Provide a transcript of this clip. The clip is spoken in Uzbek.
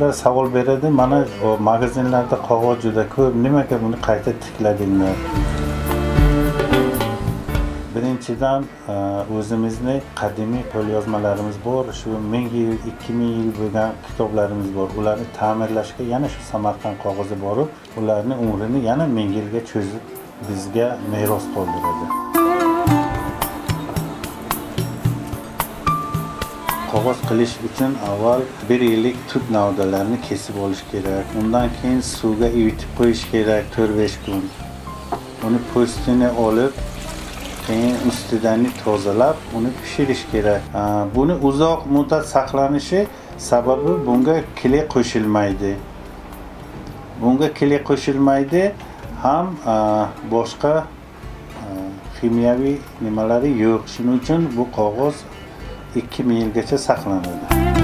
ko'pchiliklar savol beradi, mana magazinlarda qog'oz juda ko'p, nimaga buni qayta tikladinglar? Birinchidan o'zimizni qadimiy qo'lyozmalarimiz bor, shu 1000 yil, 2000 yil bo'lgan kitoblarimiz bor. Ularni ta'mirlashga yana shu Samarqand qog'ozi borib, ularning umrini yana 1000 yilga cho'zib bizga meros qoldiradi. Qog'oz qilish uchun avval 1 yillik tut navdalarini kesib olish kerak. Undan keyin suvga ivitib qo'yish kerak 4-5 kun. Uni postini olib, keyin ustidan tozalab, uni pishirish kerak. Buni uzoq muddat saqlanishi sababi bunga kile qo'shilmaydi. Bunga kile qo'shilmaydi, ham boshqa kimyoviy nimalari yo'q. Shuning uchun bu qog'oz 2000 yilgacha saqlanadi.